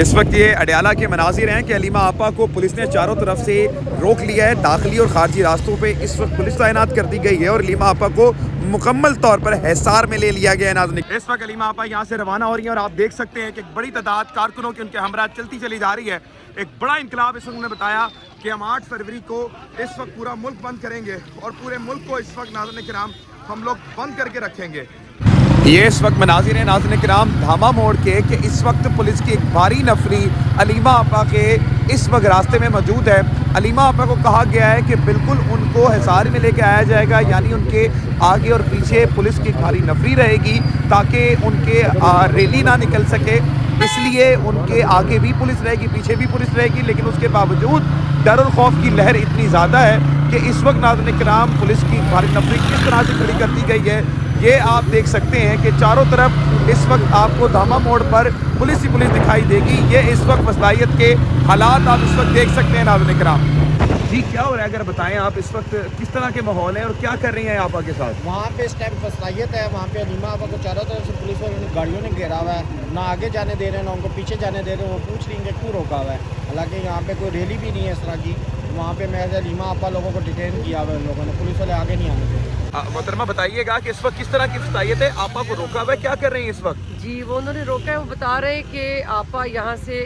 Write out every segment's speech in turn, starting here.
इस वक्त ये अडयाला के मनाजिर हैं कि अलीमा आपा को पुलिस ने चारों तरफ से रोक लिया है। दाखिली और खारजी रास्तों पे इस वक्त पुलिस तैनात कर दी गई है और अलीमा आपा को मुकम्मल तौर पर हिसार में ले लिया गया है। नाज़रीन, इस वक्त अलीमा आपा यहाँ से रवाना हो रही हैं और आप देख सकते हैं कि एक बड़ी तादाद कारकुनों की उनके हमरा चलती चली जा रही है। एक बड़ा इनकलाब इस वक्त उन्होंने बताया कि हम 8 फरवरी को इस वक्त पूरा मुल्क बंद करेंगे और पूरे मुल्क को इस वक्त नाज़रीन किराम हम लोग बंद करके रखेंगे। ये इस वक्त मनाजिर हैं नाज़रीन किराम धामा मोड़ के कि इस वक्त पुलिस की एक भारी नफरी अलीमा आपा के इस वक्त रास्ते में मौजूद है। अलीमा आपा को कहा गया है कि बिल्कुल उनको हिसार में लेके आया जाएगा, यानी उनके आगे और पीछे पुलिस की भारी नफरी रहेगी ताकि उनके रैली ना निकल सके, इसलिए उनके आगे भी पुलिस रहेगी, पीछे भी पुलिस रहेगी। लेकिन उसके बावजूद डर और खौफ की लहर इतनी ज़्यादा है कि इस वक्त नाज़रीन किराम पुलिस की भारी नफरी किस तरह से खड़ी कर दी गई है ये आप देख सकते हैं कि चारों तरफ इस वक्त आपको धामा मोड़ पर पुलिस ही पुलिस दिखाई देगी। ये इस वक्त वसलायत के हालात आप इस वक्त देख सकते हैं नाज़रीन किराम। जी, क्या हो रहा है, अगर बताएं आप इस वक्त किस तरह के माहौल है और क्या कर रही हैं आपा के साथ? वहाँ पे इस टाइम वसलायत है, वहाँ पे अलीमा आपा को चारों तरफ से पुलिस और गाड़ियों ने घेरा हुआ है, ना आगे जाने दे रहे हैं ना उनको पीछे जाने दे रहे हैं। वो पूछ रही हैं क्यों रोका हुआ है, हालांकि यहाँ पे कोई रैली भी नहीं है इस तरह की। वहाँ पे मैं अलीमा आपा लोगों को डिटेन किया हुआ है, लोगों ने पुलिस वाले आगे नहीं आने दे रहे। मोहतरमा बताइएगा कि इस वक्त किस तरह की वसलायत है, आपा को रोका हुआ है, क्या कर रही हैं इस वक्त? जी, वो उन्होंने रोका है, वो बता रहे हैं कि आपा यहाँ से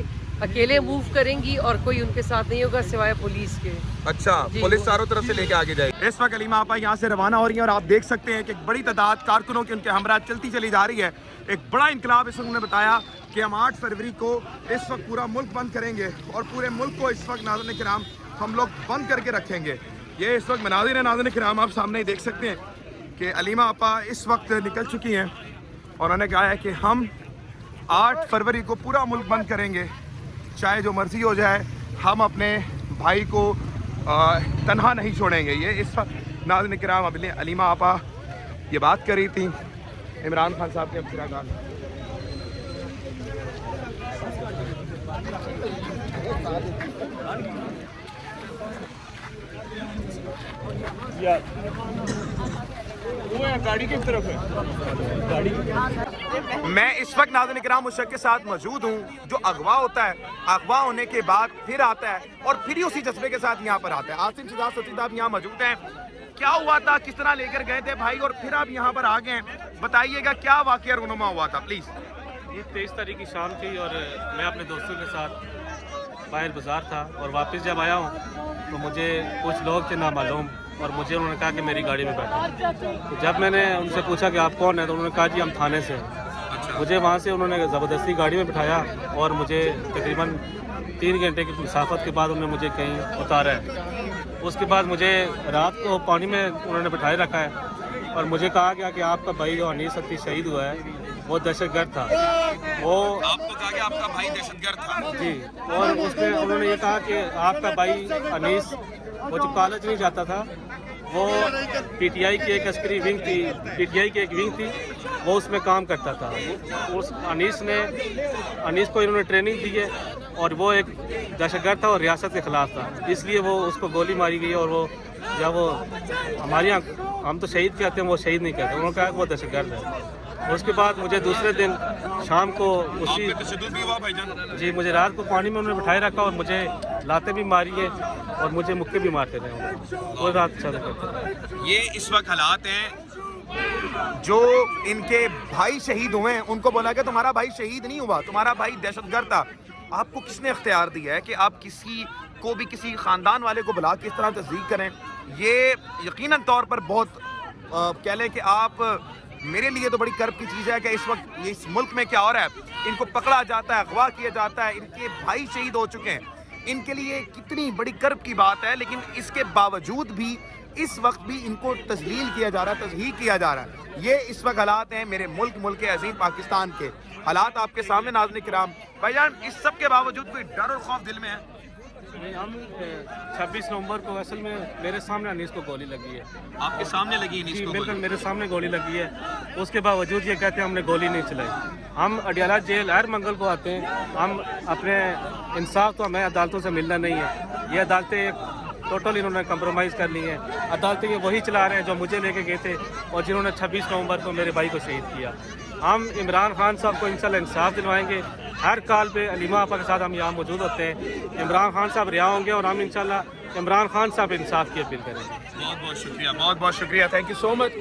अकेले मूव करेंगी और कोई उनके साथ नहीं होगा सिवाय पुलिस के। अच्छा, पुलिस चारों तरफ से लेके आगे जाएगी। इस वक्त अलीमा आपा यहाँ से रवाना हो रही हैं और आप देख सकते हैं कि एक बड़ी तादाद कारकुनों की उनके हमरा चलती चली जा रही है। एक बड़ा इनकलाब इस वक्त उन्होंने बताया कि हम 8 फरवरी को इस वक्त पूरा मुल्क बंद करेंगे और पूरे मुल्क को इस वक्त नाज़रीन किराम हम लोग बंद करके रखेंगे। ये इस वक्त मनाजिर है नाज़रीन किराम, आप सामने ही देख सकते हैं कि अलीमा आपा इस वक्त निकल चुकी हैं और उन्होंने कहा है कि हम 8 फरवरी को पूरा मुल्क बंद करेंगे, चाहे जो मर्जी हो जाए, हम अपने भाई को तन्हा नहीं छोड़ेंगे। ये इस वक्त नाज़रीन किराम अभी अलीमा आपा ये बात कर रही थी इमरान खान साहब के अब्दुल्ला खान। गाड़ी की तरफ है गाड़ी। मैं इस वक्त नाज़रीन किराम उस शख्स के साथ मौजूद हूँ जो अगवा होता है, अगवा होने के बाद फिर आता है और फिर ही उसी जज्बे के साथ यहाँ पर आता है। आसिम शहजाद सतीद आप यहाँ मौजूद हैं, क्या हुआ था, किस तरह लेकर गए थे भाई और फिर आप यहाँ पर आ गए, बताइएगा क्या वाक़या रूनुमा हुआ था प्लीज़। ये 23 तारीख की शाम थी और मैं अपने दोस्तों के साथ बाहर बाज़ार था और वापस जब आया हूँ तो मुझे कुछ लोग थे नामालूम और मुझे उन्होंने कहा कि मेरी गाड़ी में बैठो। तो जब मैंने उनसे पूछा कि आप कौन हैं तो उन्होंने कहा जी हम थाने से हैं। मुझे वहाँ से उन्होंने ज़बरदस्ती गाड़ी में बिठाया और मुझे तकरीबन 3 घंटे की मुसाफत के बाद उन्होंने मुझे कहीं उतारा है। उसके बाद मुझे रात को पानी में उन्होंने बिठाए रखा है और मुझे कहा गया कि आपका भाई जो अनीस सत्ती शहीद हुआ है वो दहशतगर्द था। वो आपको कहा कि आपका भाई दहशतगर्द था? जी, और उसमें उन्होंने ये कहा कि आपका भाई अनीस वो जो कॉलेज नहीं जाता था, वो पीटीआई की एक अस्करी विंग थी, पीटीआई की एक विंग थी, वो उसमें काम करता था। उस अनीस को इन्होंने ट्रेनिंग दी है और वो एक दहशतगर्द था और रियासत के ख़िलाफ़ था, इसलिए वो उसको गोली मारी गई। और वो जब वो हमारे यहाँ हम तो शहीद कहते हैं, वो शहीद नहीं कहते, उन्होंने कहा कि वो दहशतगर्द है। उसके बाद मुझे दूसरे दिन शाम को उसी जी मुझे रात को पानी में उन्होंने बिठाए रखा और मुझे लाते भी मारी है और मुझे मुक्के भी मारते रहे वो रात चल करते। ये इस वक्त हालात हैं, जो इनके भाई शहीद हुए हैं उनको बोला कि तुम्हारा भाई शहीद नहीं हुआ, तुम्हारा भाई दहशतगर्द था। आपको किसने इख्तियार दिया है कि आप किसी को भी किसी ख़ानदान वाले को बुला के इस तरह तस्दीक करें? ये यकीनन तौर पर बहुत कह लें कि आप मेरे लिए तो बड़ी गर्व की चीज़ है कि इस वक्त ये इस मुल्क में क्या हो रहा है, इनको पकड़ा जाता है, अगवा किया जाता है, इनके भाई शहीद हो चुके हैं, इनके लिए कितनी बड़ी गर्व की बात है। लेकिन इसके बावजूद भी इस वक्त भी इनको तजलील किया जा रहा है, तज़हीक किया जा रहा है। ये इस वक्त हालात हैं मेरे मुल्क अज़ीम पाकिस्तान के। हालात आपके सामने नाज़रीन किराम। भाईजान, इस सब के बावजूद कोई डर और खौफ दिल में है? हम 26 नवंबर को असल में मेरे सामने अनीस को गोली लगी है। आपके सामने लगी है? जी बिल्कुल, मेरे सामने गोली लगी है। उसके बावजूद ये कहते हैं हमने गोली नहीं चलाई। हम अडयाला जेल हर मंगल को आते हैं, हम अपने इंसाफ तो हमें अदालतों से मिलना नहीं है। ये अदालतें टोटल इन्होंने कंप्रोमाइज़ कर ली है। अदालतें ये वही चला रहे हैं जो मुझे लेके गए थे और जिन्होंने 26 नवंबर को मेरे भाई को शहीद किया। हम इमरान खान साहब को इंशाल्लाह इंसाफ दिलवाएंगे हर कॉल पे अलीमा आपा के साथ हम यहाँ मौजूद होते हैं। इमरान खान साहब रिहा होंगे और हम इंशाल्लाह इमरान खान साहब इंसाफ की अपील करेंगे। बहुत बहुत शुक्रिया, बहुत बहुत शुक्रिया, थैंक यू सो मच।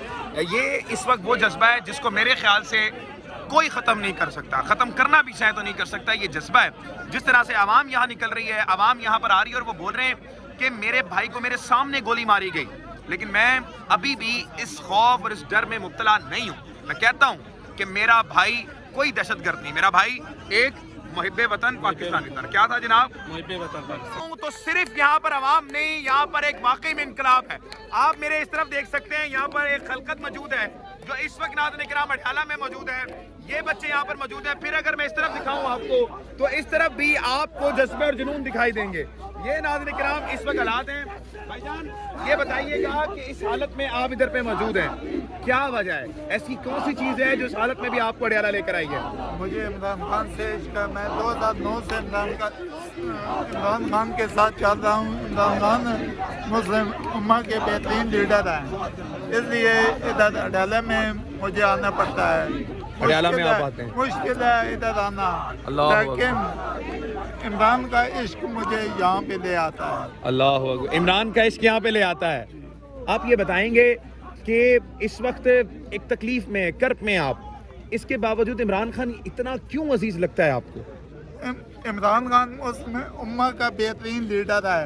ये इस वक्त वो जज्बा है जिसको मेरे ख्याल से कोई ख़त्म नहीं कर सकता, ख़त्म करना भी चाहे तो नहीं कर सकता। ये जज्बा है जिस तरह से आवाम यहाँ निकल रही है, आवाम यहाँ पर आ रही है और वो बोल रहे हैं कि मेरे भाई को मेरे सामने गोली मारी गई, लेकिन मैं अभी भी इस खौफ और इस डर में मुब्तला नहीं हूँ। मैं कहता हूँ कि मेरा भाई कोई दहशतगर्द नहीं, मेरा भाई एक मुहिब्बे वतन पाकिस्तानी था। क्या था जनाब? मुहिब्बे वतन पाकिस्तान। तो सिर्फ यहाँ पर आवाम नहीं, यहाँ पर एक वाकई में इनकलाब है। आप मेरे इस तरफ देख सकते हैं, यहाँ पर एक खलकत मौजूद है जो इस वक्त नाज़रीन किराम अठाला में मौजूद है। ये बच्चे यहाँ पर मौजूद हैं। फिर अगर मैं इस तरफ दिखाऊं आपको तो इस तरफ भी आपको जज्बे और जुनून दिखाई देंगे। ये नाज़रीन किराम इस वक्त हालात हैं। भाईजान ये बताइएगा कि इस हालत में आप इधर पे मौजूद हैं, क्या वजह है? ऐसी कौन सी चीज़ है जो इस हालत में भी आपको अडयाला लेकर आई है? मुझे इमरान खान से इश्क है। मैं 2009 से इमरान खान के साथ चल रहा हूँ। इमरान खान मुस्लिम उम्मा के बेहतरीन लीडर हैं, इसलिए इधर अडयाला में मुझे आना पड़ता है। अडयाला में आप आते हैं? मुश्किल है इधर आना, लेकिन इमरान का इश्क मुझे यहाँ पे ले आता है। अल्लाह अकबर, इमरान का इश्क यहाँ पे ले आता है। आप ये बताएंगे कि इस वक्त एक तकलीफ में, कर्ब में आप, इसके बावजूद इमरान खान इतना क्यों अजीज लगता है आपको? इमरान खान उसमें उम्मा का बेहतरीन लीडर है।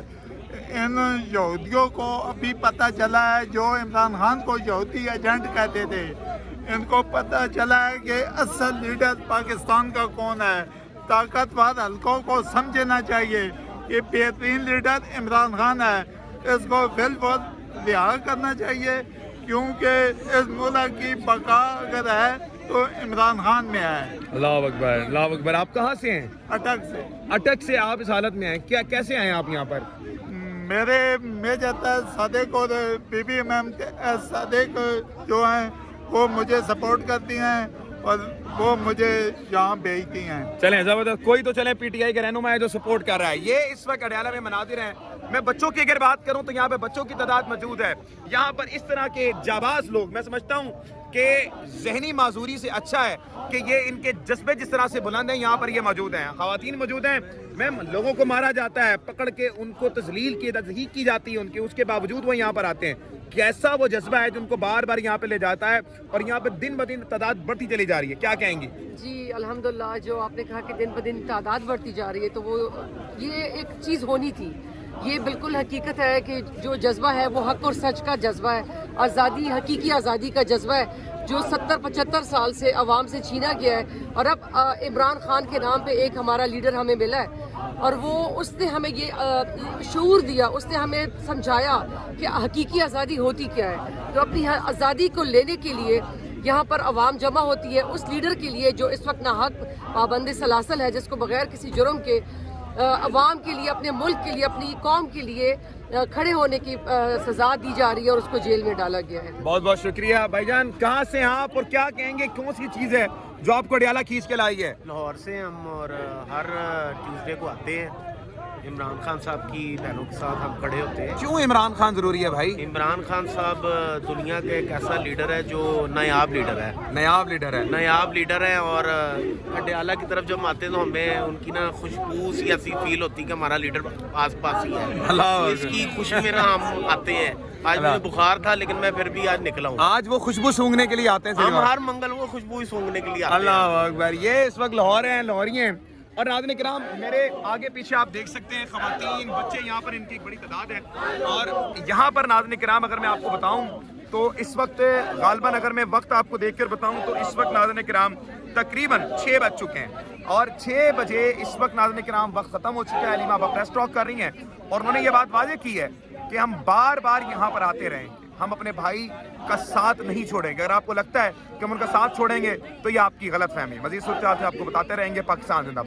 इन यहूदियों को अभी पता चला है, जो इमरान खान को यहूदी एजेंट कहते थे, इनको पता चला है कि असल लीडर पाकिस्तान का कौन है। ताकतवर हल्कों को समझना चाहिए कि बेहतरीन लीडर इमरान खान है, इसको बिल्कुल रिहा करना चाहिए, क्योंकि इस मुल्क की बका अगर है तो इमरान खान में है। अल्लाह अकबर, अल्लाह अकबर। आप कहाँ से हैं? अटक से। अटक से आप इस हालत में हैं, क्या कैसे आए आप यहाँ पर? मेरे मेजर सादिक और बीबी मैम सादिक जो हैं वो मुझे सपोर्ट करती हैं और वो मुझे यहाँ भेजती हैं। चलें जबरदस्त, कोई तो चलें पीटीआई के रहनुमा है जो सपोर्ट कर रहा है। ये इस वक्त अडयाला में मनाजिर हैं। मैं बच्चों की अगर बात करूं तो यहाँ पे बच्चों की तादाद मौजूद है। यहाँ पर इस तरह के जाबाज लोग, मैं समझता हूँ कि जहनी माजूरी से अच्छा है कि ये इनके जज्बे जिस तरह से बुलंद हैं, यहाँ पर ये मौजूद हैं। ख़वातीन मौजूद हैं। मैम, लोगों को मारा जाता है, पकड़ के उनको तजलील की तज़हीक की जाती है उनकी, उसके बावजूद वो यहाँ पर आते हैं। कैसा वो जज्बा है जो उनको बार बार यहाँ पे ले जाता है और यहाँ पे दिन ब दिन तादाद बढ़ती चली जा रही है, क्या कहेंगी? जी अल्हम्दुलिल्लाह, जो आपने कहा कि दिन ब दिन तादाद बढ़ती जा रही है, तो वो ये एक चीज़ होनी थी। ये बिल्कुल हकीकत है कि जो जज्बा है वो हक और सच का जज्बा है, आज़ादी, हकीकी आज़ादी का जज्बा है, जो 70-75 साल से अवाम से छीना गया है। और अब इमरान खान के नाम पे एक हमारा लीडर हमें मिला है और वो उसने हमें ये शऊर दिया, उसने हमें समझाया कि हकीकी आज़ादी होती क्या है। तो अपनी आज़ादी को लेने के लिए यहाँ पर अवाम जमा होती है, उस लीडर के लिए जो इस वक्त नाहक पाबंद सलासल है, जिसको बगैर किसी जुर्म के अवाम के लिए, अपने मुल्क के लिए, अपनी कौम के लिए खड़े होने की सज़ा दी जा रही है और उसको जेल में डाला गया है। बहुत बहुत शुक्रिया। भाईजान कहाँ से हैं आप और क्या कहेंगे, कौन सी चीज़ है जो आपको अडयाला खींच के लाई है? लाहौर से हम, और हर ट्यूसडे को आते हैं। इमरान खान साहब की बहनों के साथ हम खड़े होते हैं। क्यों इमरान खान जरूरी है भाई? इमरान खान साहब दुनिया के एक ऐसा लीडर है जो नायाब लीडर है। नायाब लीडर है, नायाब लीडर है। और अडयाला की तरफ जब हम आते हैं तो हमें उनकी ना खुशबू सी ऐसी फील होती है कि हमारा लीडर आस पास ही है। अल्लाह, इसकी खुशी में ना हम आते हैं। आज मुझे बुखार था लेकिन मैं फिर भी आज निकला हूँ। आज वो खुशबू सूंघने के लिए आते हैं। हम हर मंगल वो खुशबू ही सूंघने के लिए आते हैं। अल्लाह अकबर। ये इस वक्त लाहौर हैं, लाहौरी हैं। और नाज़रीन किराम, मेरे आगे पीछे आप देख सकते हैं ख़वातीन, बच्चे, यहाँ पर इनकी एक बड़ी तादाद है। और यहाँ पर नाज़रीन किराम अगर मैं आपको बताऊँ तो इस वक्त गालबन, अगर मैं वक्त आपको देख कर बताऊँ तो इस वक्त नाज़रीन किराम तकरीबन 6 बज चुके हैं और 6 बजे इस वक्त नाज़रीन किराम वक्त ख़त्म हो चुका है। अलीमा आप प्रेस टॉक कर रही हैं और उन्होंने ये बात वाज़ेह की है कि हम बार बार यहाँ पर आते रहेंगे, हम अपने भाई का साथ नहीं छोड़ेंगे। अगर आपको लगता है कि हम उनका साथ छोड़ेंगे तो ये आपकी गलत फहमी। मज़ीद सूरत आपको बताते रहेंगे। पाकिस्तान जिंदाबाद।